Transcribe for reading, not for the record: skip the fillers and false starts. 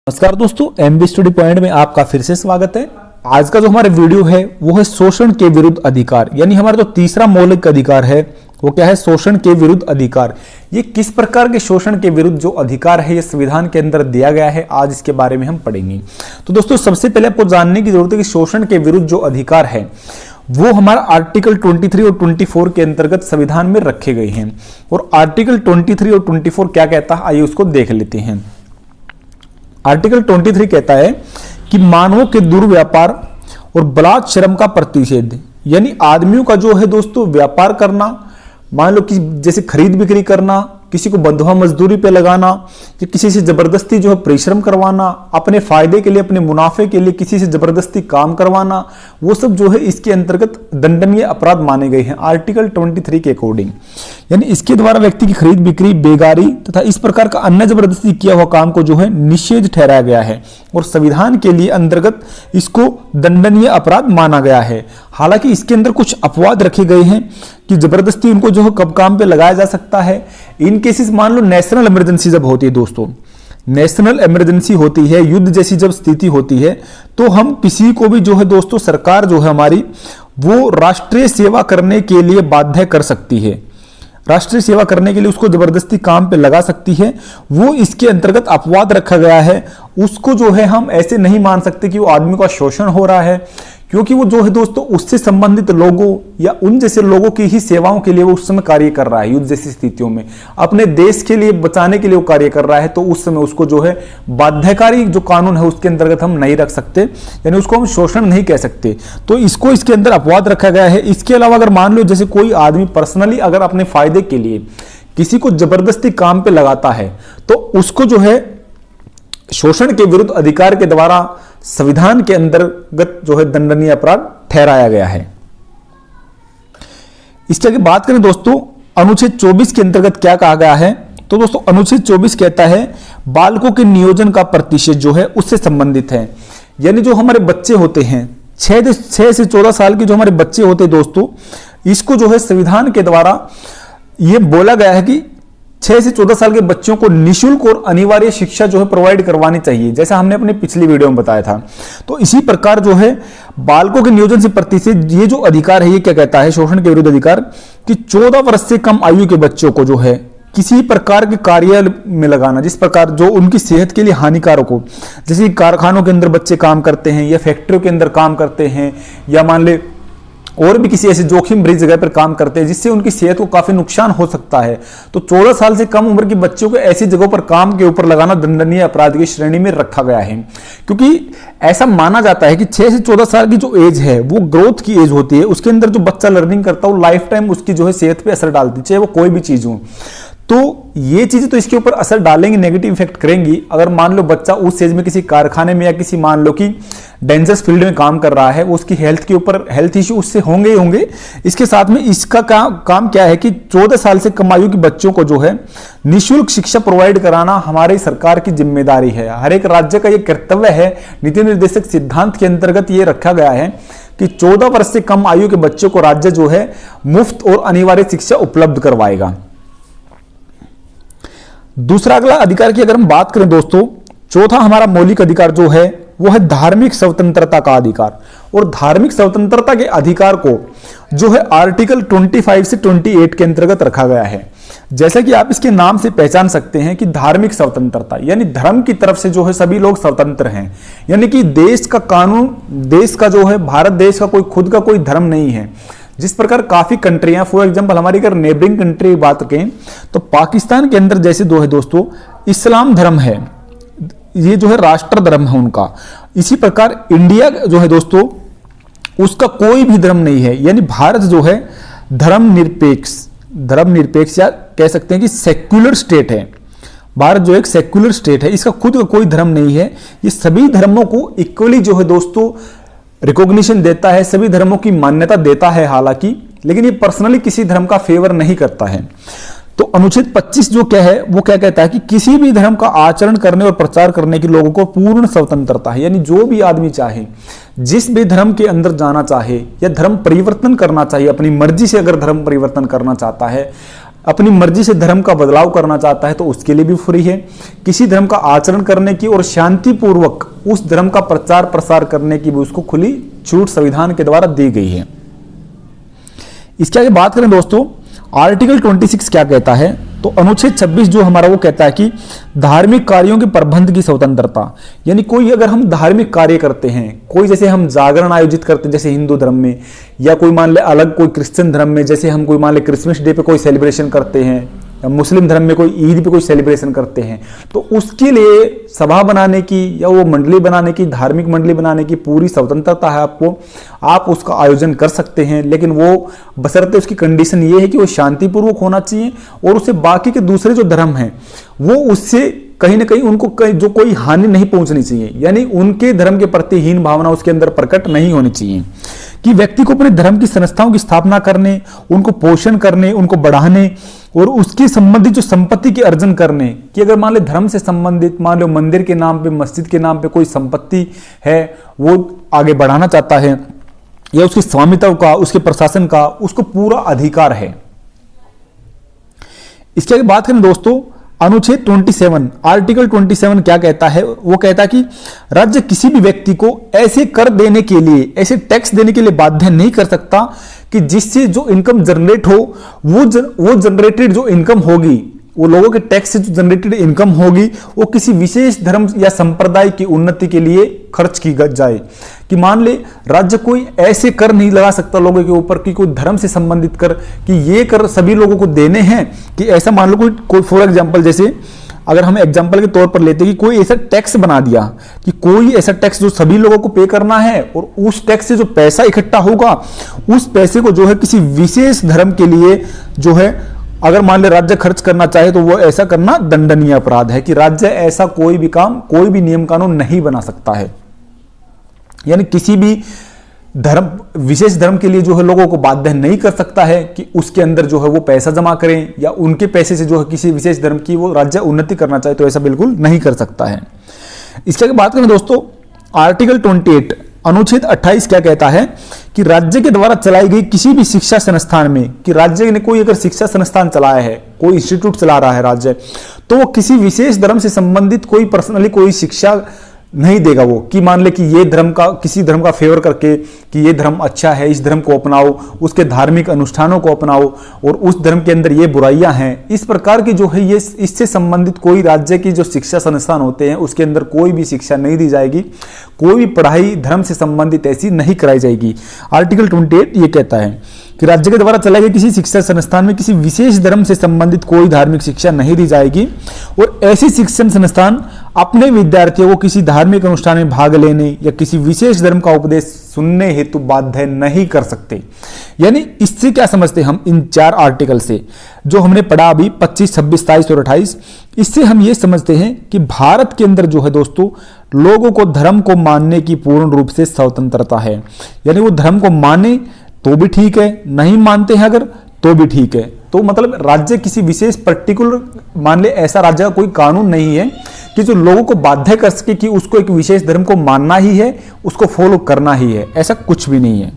नमस्कार दोस्तों, MB study point में आपका फिर से स्वागत है। आज का जो हमारा वीडियो है वो है शोषण के विरुद्ध अधिकार, यानी हमारा जो तीसरा मौलिक अधिकार है वो क्या है? शोषण के विरुद्ध अधिकार। ये किस प्रकार के शोषण के विरुद्ध जो अधिकार है ये संविधान के अंदर दिया गया है, आज इसके बारे में हम पढ़ेंगे। तो दोस्तों सबसे पहले आपको जानने की जरूरत है कि शोषण के विरुद्ध जो अधिकार है वो हमारा आर्टिकल 23 और 24 के अंतर्गत संविधान में रखे गए हैं। और आर्टिकल 23 और 24 क्या कहता है, आइए उसको देख लेते हैं। आर्टिकल 23 कहता है कि मानवों के दुर्व्यापार और बलात् श्रम का प्रतिषेध, यानी आदमियों का जो है दोस्तों व्यापार करना, मान लो कि जैसे खरीद बिक्री करना, किसी को बंधुआ मजदूरी पे लगाना या किसी से जबरदस्ती जो है परिश्रम करवाना, अपने फायदे के लिए अपने मुनाफे के लिए किसी से जबरदस्ती काम करवाना, वो सब जो है इसके अंतर्गत दंडनीय अपराध माने गए हैं आर्टिकल 23 के अकॉर्डिंग। यानी इसके द्वारा व्यक्ति की खरीद बिक्री, बेगारी तथा इस प्रकार का अन्य जबरदस्ती किया हुआ काम को जो है निषेध ठहराया गया है और संविधान के लिए अंतर्गत इसको दंडनीय अपराध माना गया है। हालांकि इसके अंदर कुछ अपवाद रखे गए हैं कि जबरदस्ती उनको जो है कब काम पे लगाया जा सकता है। इन केसेस मान लो नेशनल इमरजेंसी जब होती है दोस्तों, नेशनल इमरजेंसी होती है, युद्ध जैसी जब स्थिति होती है, तो हम किसी को भी जो है दोस्तों सरकार जो है हमारी वो राष्ट्रीय सेवा करने के लिए बाध्य कर सकती है। राष्ट्रीय सेवा करने के लिए उसको जबरदस्ती काम पे लगा सकती है। वो इसके अंतर्गत अपवाद रखा गया है। उसको जो है हम ऐसे नहीं मान सकते कि वो आदमी का शोषण हो रहा है, क्योंकि वो जो है दोस्तों उससे संबंधित लोगों या उन जैसे लोगों की ही सेवाओं के लिए वो उस समय कार्य कर रहा है। युद्ध जैसी स्थितियों में अपने देश के लिए बचाने के लिए वो कार्य कर रहा है, तो उस समय उसको जो है बाध्यकारी जो कानून है उसके अंतर्गत हम नहीं रख सकते, यानी उसको हम शोषण नहीं कह सकते। तो इसको इसके अंदर अपवाद रखा गया है। इसके अलावा अगर मान लो जैसे कोई आदमी पर्सनली अगर अपने फायदे के लिए किसी को जबरदस्ती काम पे लगाता है, तो उसको जो है शोषण के विरुद्ध अधिकार के द्वारा संविधान के अंतर्गत जो है दंडनीय अपराध ठहराया गया है। इसके आगे बात करें दोस्तों अनुच्छेद 24 के अंतर्गत क्या कहा गया है, तो दोस्तों अनुच्छेद 24 कहता है बालकों के नियोजन का प्रतिषेध जो है उससे संबंधित है। यानी जो हमारे बच्चे होते हैं 6 से 14 साल के जो हमारे बच्चे होते हैं दोस्तों, इसको जो है संविधान के द्वारा यह बोला गया है कि 6 से 14 साल के बच्चों को निःशुल्क और अनिवार्य शिक्षा जो है प्रोवाइड करवानी चाहिए, जैसा हमने अपनी पिछली वीडियो में बताया था। तो इसी प्रकार जो है बालकों के नियोजन से प्रतिषेध ये जो अधिकार है ये क्या कहता है, शोषण के विरुद्ध अधिकार, कि 14 वर्ष से कम आयु के बच्चों को जो है किसी प्रकार के कार्य में लगाना जिस प्रकार जो उनकी सेहत के लिए हानिकारक हो, जैसे कारखानों के अंदर बच्चे काम करते हैं या फैक्ट्रियों के अंदर काम करते हैं या मान ले और भी किसी ऐसे जोखिम भरी जगह पर काम करते हैं जिससे उनकी सेहत को काफी नुकसान हो सकता है। तो 14 साल से कम उम्र के बच्चों को ऐसी जगहों पर काम के ऊपर लगाना दंडनीय अपराध की श्रेणी में रखा गया है, क्योंकि ऐसा माना जाता है कि 6 से 14 साल की जो एज है वो ग्रोथ की एज होती है। उसके अंदर जो बच्चा लर्निंग करता है वो लाइफ टाइम उसकी जो है सेहत पे असर डालती है, चाहे वो कोई भी चीज हो। तो ये चीजें तो इसके ऊपर असर डालेंगी, नेगेटिव इफेक्ट करेंगी। अगर मान लो बच्चा उस एज में किसी कारखाने में या किसी मान लो कि डेंजरस फील्ड में काम कर रहा है, उसकी हेल्थ के ऊपर हेल्थ इश्यू उससे होंगे ही होंगे। इसके साथ में इसका काम क्या है कि 14 साल से कम आयु के बच्चों को जो है निःशुल्क शिक्षा प्रोवाइड कराना हमारी सरकार की जिम्मेदारी है। हर एक राज्य का ये कर्तव्य है। नीति निर्देशक सिद्धांत के अंतर्गत ये रखा गया है कि 14 वर्ष से कम आयु के बच्चों को राज्य जो है मुफ्त और अनिवार्य शिक्षा उपलब्ध करवाएगा। दूसरा अगला अधिकार की अगर हम बात करें दोस्तों, चौथा हमारा मौलिक अधिकार जो है वो है धार्मिक स्वतंत्रता का अधिकार। और धार्मिक स्वतंत्रता के अधिकार को जो है आर्टिकल 25 से 28 के अंतर्गत रखा गया है। जैसा कि आप इसके नाम से पहचान सकते हैं कि धार्मिक स्वतंत्रता यानी धर्म की तरफ से जो है सभी लोग स्वतंत्र हैं, यानी कि देश का कानून, देश का जो है भारत देश का कोई खुद का कोई धर्म नहीं है। जिस प्रकार काफी कंट्रियां, फॉर एग्जांपल हमारी अगर नेबरिंग कंट्री की बात करें तो पाकिस्तान के अंदर जैसे दो है दोस्तों इस्लाम धर्म है, ये जो है राष्ट्र धर्म है उनका। इसी प्रकार इंडिया जो है दोस्तों उसका कोई भी धर्म नहीं है, यानी भारत जो है धर्मनिरपेक्ष या कह सकते हैं कि सेक्युलर स्टेट है। भारत जो एक सेक्युलर स्टेट है, इसका खुद का कोई धर्म नहीं है। ये सभी धर्मों को इक्वली जो है दोस्तों रिकॉग्निशन देता है, सभी धर्मों की मान्यता देता है हालांकि, लेकिन ये पर्सनली किसी धर्म का फेवर नहीं करता है। तो अनुच्छेद 25 जो क्या है वो क्या कहता है कि किसी भी धर्म का आचरण करने और प्रचार करने की लोगों को पूर्ण स्वतंत्रता है। यानी जो भी आदमी चाहे, जिस भी धर्म के अंदर जाना चाहे या धर्म परिवर्तन करना चाहिए, अपनी मर्जी से अगर धर्म परिवर्तन करना चाहता है, अपनी मर्जी से धर्म का बदलाव करना चाहता है तो उसके लिए भी फ्री है। किसी धर्म का आचरण करने की और शांतिपूर्वक उस धर्म का प्रचार प्रसार करने की भी उसको खुली छूट संविधान के द्वारा दी गई है। इसके आगे बात करें दोस्तों, आर्टिकल 26 क्या कहता है, तो अनुच्छेद 26 जो हमारा वो कहता है कि धार्मिक कार्यों के प्रबंध की स्वतंत्रता, यानी कोई अगर हम धार्मिक कार्य करते हैं, कोई जैसे हम जागरण आयोजित करते हैं जैसे हिंदू धर्म में, या कोई मान ले अलग कोई क्रिश्चियन धर्म में जैसे हम कोई मान ले क्रिसमस डे पे कोई सेलिब्रेशन करते हैं, या मुस्लिम धर्म में कोई ईद पे कोई सेलिब्रेशन करते हैं, तो उसके लिए सभा बनाने की या वो मंडली बनाने की, धार्मिक मंडली बनाने की पूरी स्वतंत्रता है आपको। आप उसका आयोजन कर सकते हैं, लेकिन वो बशर्ते उसकी कंडीशन ये है कि वो शांतिपूर्वक होना चाहिए और उससे बाकी के दूसरे जो धर्म हैं वो उससे कहीं ना कहीं उनको जो कोई हानि नहीं पहुंचनी चाहिए, यानी उनके धर्म के प्रति हीन भावना उसके अंदर प्रकट नहीं होनी चाहिए। कि व्यक्ति को अपने धर्म की संस्थाओं की स्थापना करने, उनको पोषण करने, उनको बढ़ाने और उसके संबंधित जो संपत्ति के अर्जन करने कि अगर मान ले धर्म से संबंधित मान लो मंदिर के नाम पे, मस्जिद के नाम पे कोई संपत्ति है वो आगे बढ़ाना चाहता है, या उसके स्वामित्व का, उसके प्रशासन का उसको पूरा अधिकार है। इसके आगे बात करें दोस्तों, अनुच्छेद 27 आर्टिकल 27 क्या कहता है, वो कहता है कि राज्य किसी भी व्यक्ति को ऐसे कर देने के लिए, ऐसे टैक्स देने के लिए बाध्य नहीं कर सकता कि जिससे जो इनकम जनरेट हो वो जनरेटेड जो इनकम होगी, वो लोगों के टैक्स से जो जनरेटेड इनकम होगी वो किसी विशेष धर्म या संप्रदाय की उन्नति के लिए खर्च की जाए। कि मान ले राज्य कोई ऐसे कर नहीं लगा सकता लोगों के ऊपर कि कोई धर्म से संबंधित कर कि ये कर सभी लोगों को देने हैं, कि ऐसा मान लो कोई फॉर एग्जांपल जैसे अगर हम एग्जांपल के तौर पर लेते हैं कि कोई ऐसा टैक्स बना दिया कि कोई ऐसा टैक्स जो सभी लोगों को पे करना है और उस टैक्स से जो पैसा इकट्ठा होगा उस पैसे को जो है किसी विशेष धर्म के लिए जो है अगर मान ले राज्य खर्च करना चाहे तो वो ऐसा करना दंडनीय अपराध है। कि राज्य ऐसा कोई भी काम, कोई भी नियम कानून नहीं बना सकता है, यानी किसी भी धर्म, विशेष धर्म के लिए जो है लोगों को बाध्य नहीं कर सकता है कि उसके अंदर जो है वो पैसा जमा करें, या उनके पैसे से जो है किसी विशेष धर्म की वो राज्य उन्नति करना चाहे तो ऐसा बिल्कुल नहीं कर सकता है। इसके आगे बात करें दोस्तों, आर्टिकल 28 अनुच्छेद 28 क्या कहता है कि राज्य के द्वारा चलाई गई किसी भी शिक्षा संस्थान में, कि राज्य ने कोई अगर शिक्षा संस्थान चलाया है, कोई इंस्टीट्यूट चला रहा है राज्य, तो वो किसी विशेष धर्म से संबंधित कोई पर्सनली कोई शिक्षा नहीं देगा। वो कि मान ले कि ये धर्म का, किसी धर्म का फेवर करके कि ये धर्म अच्छा है, इस धर्म को अपनाओ, उसके धार्मिक अनुष्ठानों को अपनाओ और उस धर्म के अंदर ये बुराइयां हैं, इस प्रकार की जो है ये इससे संबंधित कोई राज्य की जो शिक्षा संस्थान होते हैं उसके अंदर कोई भी शिक्षा नहीं दी जाएगी, कोई भी पढ़ाई धर्म से संबंधित ऐसी नहीं कराई जाएगी। आर्टिकल 28 ये कहता है कि राज्य के द्वारा चलाए गए किसी शिक्षा संस्थान में किसी विशेष धर्म से संबंधित कोई धार्मिक शिक्षा नहीं दी जाएगी और ऐसे शिक्षण संस्थान अपने विद्यार्थियों को किसी धार्मिक अनुष्ठान में भाग लेने या किसी विशेष धर्म का उपदेश सुनने हेतु बाध्य नहीं कर सकते। यानी इससे क्या समझते हैं हम इन 4 आर्टिकल से जो हमने पढ़ा अभी 25, 26, 27 और 28, इससे हम ये समझते हैं कि भारत के अंदर जो है दोस्तों लोगों को धर्म को मानने की पूर्ण रूप से स्वतंत्रता है। यानी वो धर्म को माने तो भी ठीक है, नहीं मानते हैं अगर तो भी ठीक है। तो मतलब राज्य किसी विशेष पर्टिकुलर, मान ले ऐसा राज्य का कोई कानून नहीं है कि जो लोगों को बाध्य कर सके कि उसको एक विशेष धर्म को मानना ही है, उसको फॉलो करना ही है, ऐसा कुछ भी नहीं है।